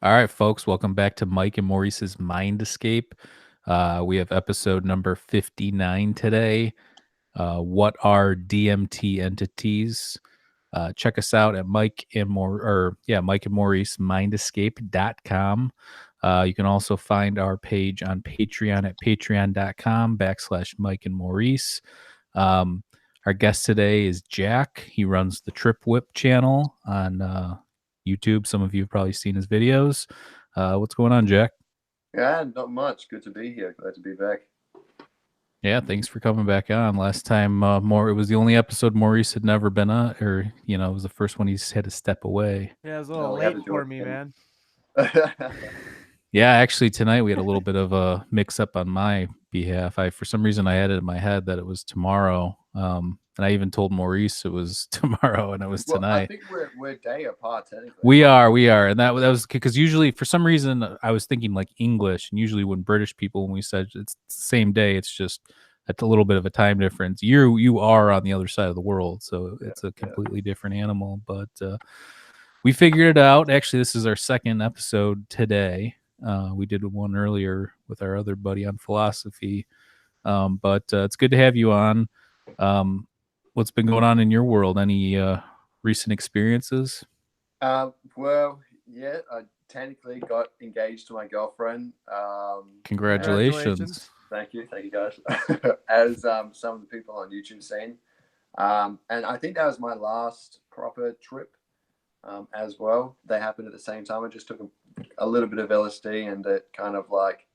All right, folks, welcome back to Mike and Maurice's Mind Escape. We have episode number 59 today. What are DMT entities? Check us out at Mike and Maurice mindescape.com. You can also find our page on Patreon at patreon.com/ Mike and Maurice. Um, our guest today is Jack. He runs the TripWhip channel on YouTube. Some of you have probably seen his videos. What's going on, Jack? Yeah, not much. Good to be here. Glad to be back. Yeah, thanks for coming back on. Last time, it was the only episode Maurice had never been on, or it was the first one he's had to step away. Yeah, it was a little No, we had late to do for it me, again. man. Yeah, actually, tonight we had a little bit of a mix up on my behalf. For some reason, I had it in my head that it was tomorrow, and I even told Maurice it was tomorrow, and it was Well, I tonight. think we're day apart technically. We are, and that was because usually for some reason I was thinking like English, and usually when British people when we said it's the same day, it's just a little bit of a time difference. You are on the other side of the world, so Yeah, it's a yeah. completely different animal. But we figured it out. Actually, this is our second episode today. We did one earlier with our other buddy on philosophy, but it's good to have you on. What's been going on in your world? Any recent experiences? Well, yeah, I technically got engaged to my girlfriend. As Congratulations. Congratulations. thank you guys. As some of the people on YouTube seen, and I think that was my last proper trip. As well, they happened at the same time. I just took a little bit of LSD, and it kind of like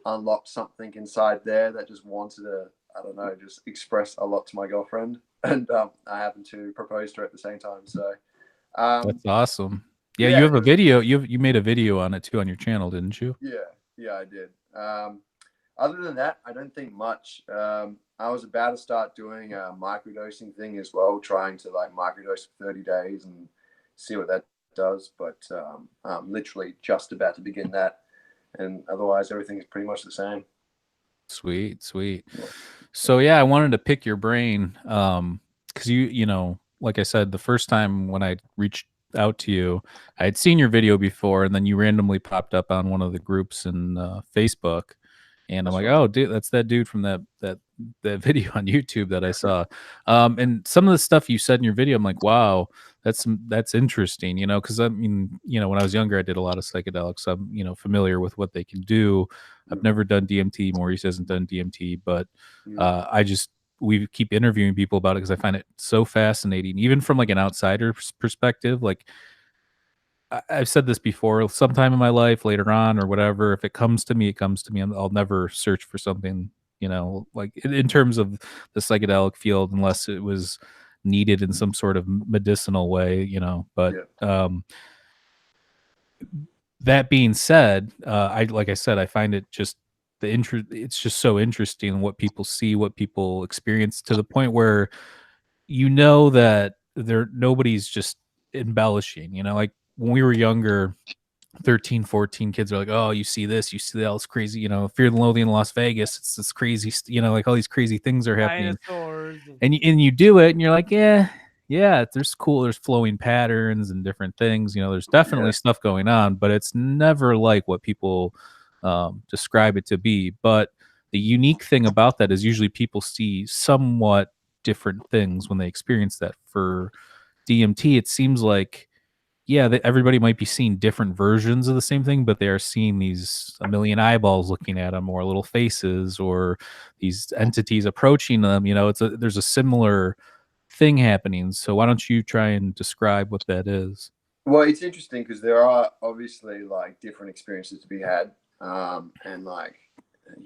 unlocked something inside there that just wanted to, I don't know, just express a lot to my girlfriend. And I happened to propose to her at the same time. So, um, That's awesome. Yeah, you yeah, have a video. You made a video on it too on your channel, didn't you? yeah, I did. Other than that, I don't think much. I was about to start doing a microdosing thing as well, trying to like microdose for 30 days and see what that does. But I'm literally just about to begin that. And otherwise, everything's pretty much the same. Sweet, sweet. Yeah. So yeah, I wanted to pick your brain cuz like I said the first time when I reached out to you, I had seen your video before and then you randomly popped up on one of the groups in Facebook and I'm That's like, right. "Oh, dude, that's that dude from that video on YouTube that I saw." And some of the stuff you said in your video, I'm like, "Wow, that's interesting," cuz I mean, when I was younger I did a lot of psychedelics. I'm, familiar with what they can do. I've Mm, never done DMT. Maurice hasn't done DMT, but mm, we keep interviewing people about it because I find it so fascinating, even from like an outsider's perspective. Like I've said this before, sometime in my life, later on or whatever, if it comes to me, it comes to me. I'll never search for something, like in terms of the psychedelic field, unless it was needed in some sort of medicinal way, But yeah. that being said, like I said, I find it just it's just so interesting what people see, what people experience to the point where that nobody's just embellishing, like when we were younger, 13, 14 kids are like, oh, you see this, you see that, it's crazy, Fear and Loathing in Las Vegas, it's this crazy, like all these crazy things are happening, Dinosaurs. And and you do it and you're like, yeah, there's flowing patterns and different things, there's definitely Yeah. stuff going on, but it's never like what people describe it to be. But the unique thing about that is usually people see somewhat different things when they experience that. For DMT, it seems like, yeah, that everybody might be seeing different versions of the same thing, but they are seeing these a million eyeballs looking at them, or little faces, or these entities approaching them. There's a similar thing happening. So why don't you try and describe what that is? Well, it's interesting because there are obviously like different experiences to be had, and like,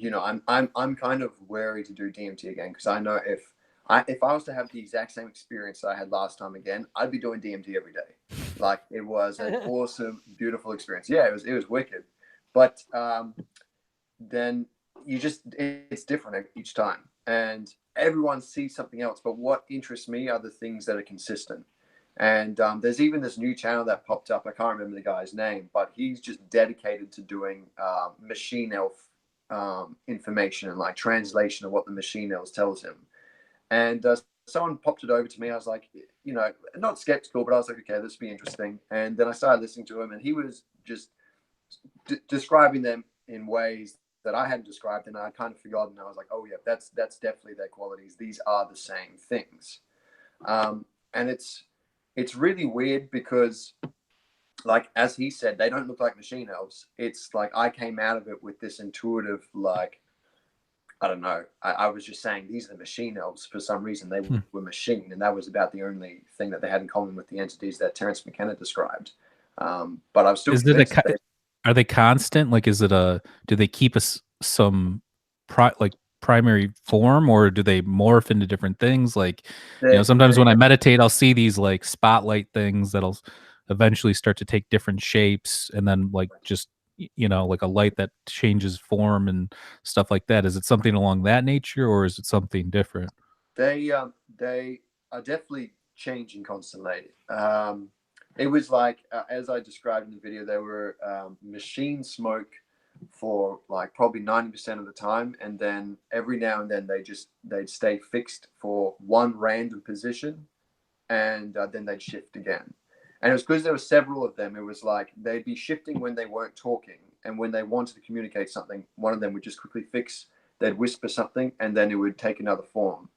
I'm kind of wary to do DMT again because I know if I was to have the exact same experience that I had last time again, I'd be doing DMT every day. Like it was an awesome, beautiful experience. Yeah, it was wicked, but then it's different each time, and everyone sees something else. But what interests me are the things that are consistent. And there's even this new channel that popped up. I can't remember the guy's name, but he's just dedicated to doing machine elf information and like translation of what the machine elves tells him. And someone popped it over to me. I was like, not skeptical, but I was like, okay, this will be interesting. And then I started listening to him, and he was just describing them in ways that I hadn't described, and I kind of forgotten. I was like, oh yeah, that's definitely their qualities. These are the same things, and it's really weird because, like as he said, they don't look like machine elves. It's like I came out of it with this intuitive, like, I don't know. I was just saying these are the machine elves. For some reason, they Hmm. were machine, and that was about the only thing that they had in common with the entities that Terence McKenna described. But I was still Is it a convinced that they, are they constant? Like, is it a do they keep us some like primary form, or do they morph into different things? Like, sometimes they when I meditate, I'll see these like spotlight things that'll eventually start to take different shapes, and then like just like a light that changes form and stuff like that. Is it something along that nature, or is it something different? they are definitely changing constantly. It was like as I described in the video, they were machine smoke for like probably 90% of the time, and then every now and then they'd stay fixed for one random position, and then they'd shift again. And it was because there were several of them. It was like they'd be shifting when they weren't talking, and when they wanted to communicate something, one of them would just quickly fix. They'd whisper something, and then it would take another form.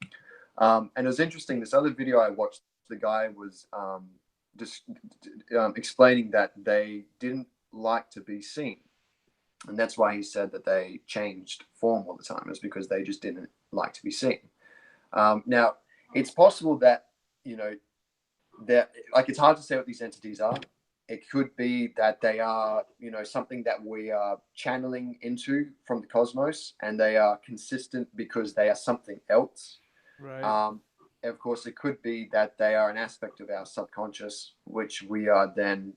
And it was interesting. This other video I watched, the guy was just explaining that they didn't like to be seen, and that's why he said that they changed form all the time. Is because they just didn't like to be seen. Now, it's possible that you know that like it's hard to say what these entities are. It could be that they are, something that we are channeling into from the cosmos, and they are consistent because they are something else. Right. Um, of course, it could be that they are an aspect of our subconscious, which we are then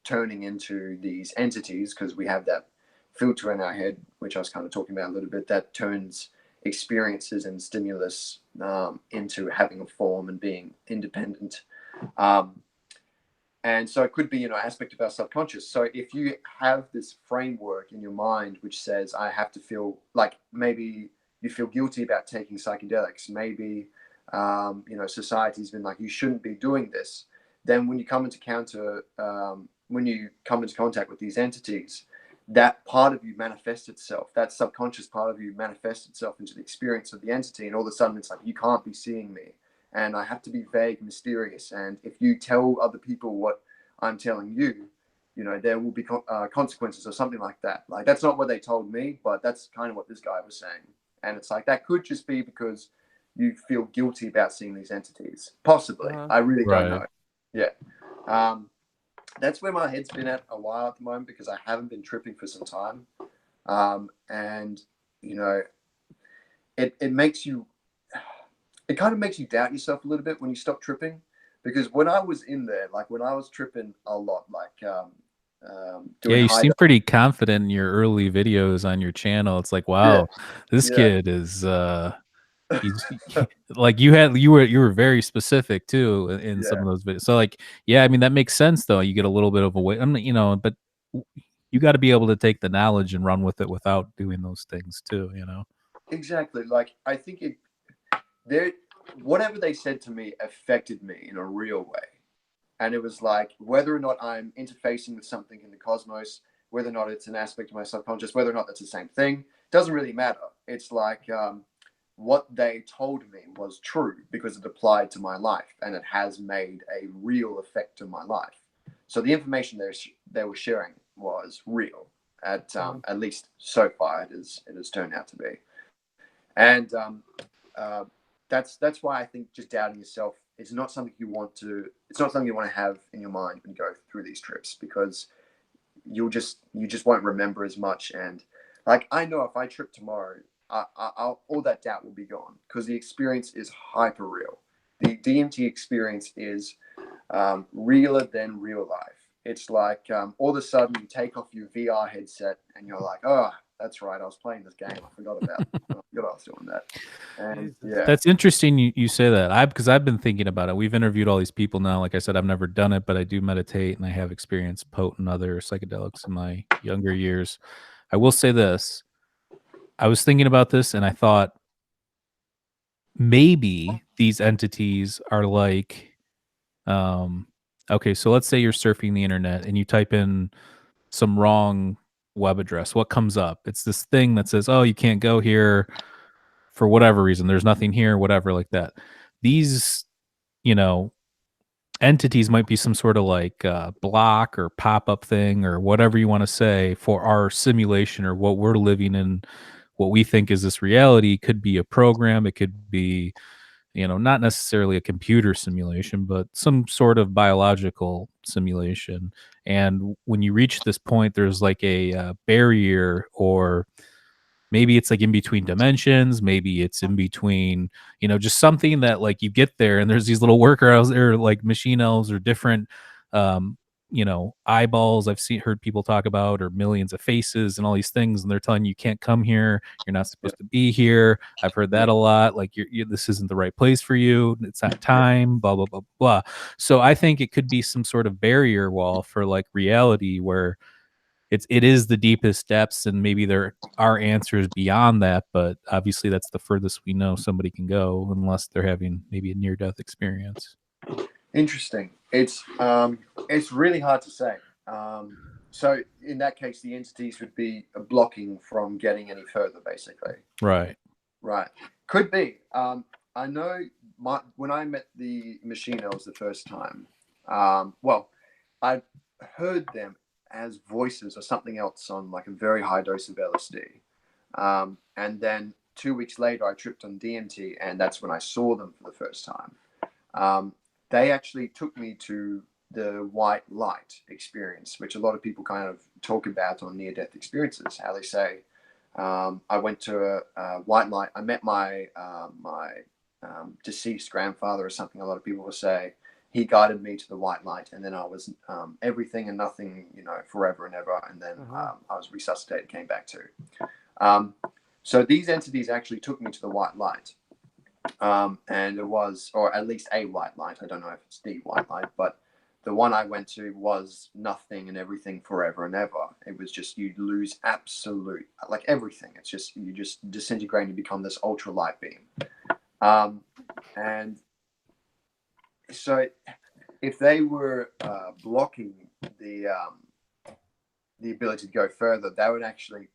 turning into these entities because we have that filter in our head, which I was kind of talking about a little bit, that turns experiences and stimulus into having a form and being independent. Um, and so it could be, aspect of our subconscious. So if you have this framework in your mind which says I have to feel like, maybe you feel guilty about taking psychedelics, maybe society's been like you shouldn't be doing this, then when you come into contact with these entities, that part of you manifests itself, that subconscious part of you manifests itself into the experience of the entity, and all of a sudden it's like, you can't be seeing me, and I have to be vague, mysterious, and if you tell other people what I'm telling you, there will be consequences or something like that. Like, that's not what they told me, but that's kind of what this guy was saying. And it's like, that could just be because you feel guilty about seeing these entities. Possibly. Uh-huh. I really don't Right. know. Yeah. That's where my head's been at a while at the moment, because I haven't been tripping for some time. And, it makes you, it kind of makes you doubt yourself a little bit when you stop tripping. Because when I was in there, like when I was tripping a lot, like Yeah, doing you high, seem pretty confident in your early videos on your channel. It's like, yeah, wow, this yeah, kid is he's like you were very specific too in some yeah, of those videos. So like, yeah, I mean that makes sense though. You get a little bit of a way. But you got to be able to take the knowledge and run with it without doing those things too. exactly. Like, I think there, whatever they said to me affected me in a real way. And it was like, whether or not I'm interfacing with something in the cosmos, whether or not it's an aspect of my subconscious, whether or not that's the same thing, doesn't really matter. It's like, what they told me was true because it applied to my life, and it has made a real effect to my life. So the information they were sharing was real, at least so far it has turned out to be. And uh, that's why I think just doubting yourself is not something you want to. It's not something you want to have in your mind when you go through these trips, because you just won't remember as much. And like, I know if I trip tomorrow, all that doubt will be gone, because the experience is hyper real. The DMT experience is realer than real life. It's like, all of a sudden you take off your VR headset and you're like, oh, that's right, I was playing this game. I forgot I was doing that. And Jesus. yeah, That's interesting you say that. Because I've been thinking about it. We've interviewed all these people now. Like I said, I've never done it, but I do meditate and I have experienced potent other psychedelics in my younger years. I will say this. I was thinking about this and I thought maybe these entities are like, okay, so let's say you're surfing the internet and you type in some wrong web address, what comes up? It's this thing that says, "Oh, you can't go here for whatever reason. There's nothing here," whatever like that. These, you know, entities might be some sort of like block or pop-up thing or whatever you want to say for our simulation or what we're living in, what we think is this reality. Could be a program, it could be, not necessarily a computer simulation, but some sort of biological simulation. And when you reach this point, there's like a barrier, or maybe it's like in between dimensions, maybe it's in between, just something that like you get there and there's these little workarounds or like machine elves or different um eyeballs I've seen heard people talk about, or millions of faces and all these things, and they're telling you you can't come here, you're not Yeah, supposed to be here. I've heard yeah, that a lot, like this isn't the right place for you, it's not yeah. time, blah blah blah blah. So I think it could be some sort of barrier wall for like reality, where it is the deepest depths, and maybe there are answers beyond that, but obviously that's the furthest we know somebody can go, unless they're having maybe a near death experience. Interesting. It's really hard to say. So in that case, the entities would be blocking from getting any further, basically. Right. Right. Could be. I know when I met the machine elves the first time, well, I heard them as voices or something else on like a very high dose of LSD. And then 2 weeks later, I tripped on DMT, and that's when I saw them for the first time. Um, they actually took me to the white light experience, which a lot of people kind of talk about on near death experiences. How they say, I went to a white light. I met my deceased grandfather or something. A lot of people will say he guided me to the white light, and then I was everything and nothing, forever and ever. And then I was resuscitated, came back to. Um, so these entities actually took me to the white light. And it was, or at least a white light. I don't know if it's the white light, but the one I went to was nothing and everything forever and ever. It was just you lose absolute, like everything. It's just you just disintegrate and become this ultra light beam. And so, if they were blocking the ability to go further, that would actually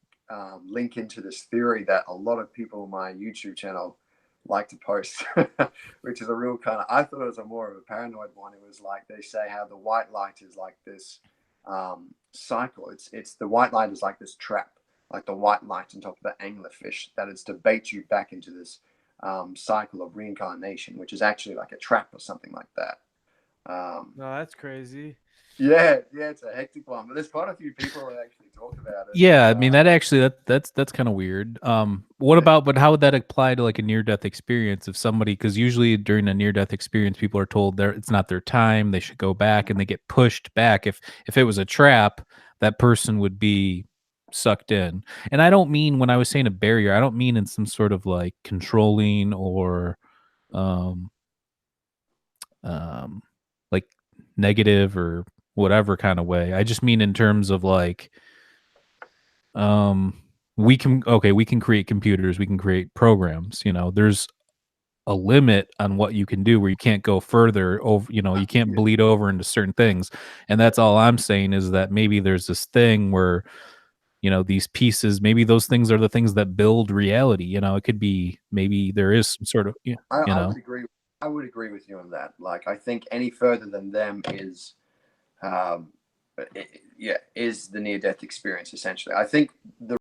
link into this theory that a lot of people on my YouTube channel like to post, which is a real kind of, I thought it was a more of a paranoid one. It was like they say how the white light is like this cycle. It's the white light is like this trap, like the white light on top of the anglerfish, that is to bait you back into this cycle of reincarnation, which is actually like a trap or something like that. No, that's crazy. Yeah, it's a hectic one, but there's quite a few people that actually talk about it. Yeah, I mean that actually that's kind of weird. What Yeah. about, but how would that apply to like a near death experience? If somebody, because usually during a near death experience, people are told it's not their time, they should go back, and they get pushed back. If it was a trap, that person would be sucked in. And I don't mean, when I was saying a barrier, I don't mean in some sort of like controlling or um um like negative or whatever kind of way. I just mean in terms of like um we can create computers, we can create programs, there's a limit on what you can do, where you can't go further over, you can't Yeah. bleed over into certain things. And that's all I'm saying, is that maybe there's this thing where, these pieces, maybe those things are the things that build reality. It could be, maybe there is some sort of, I would agree. I would agree with you on that. Like, I think any further than them is, um, yeah, is the near death experience. Essentially, I think the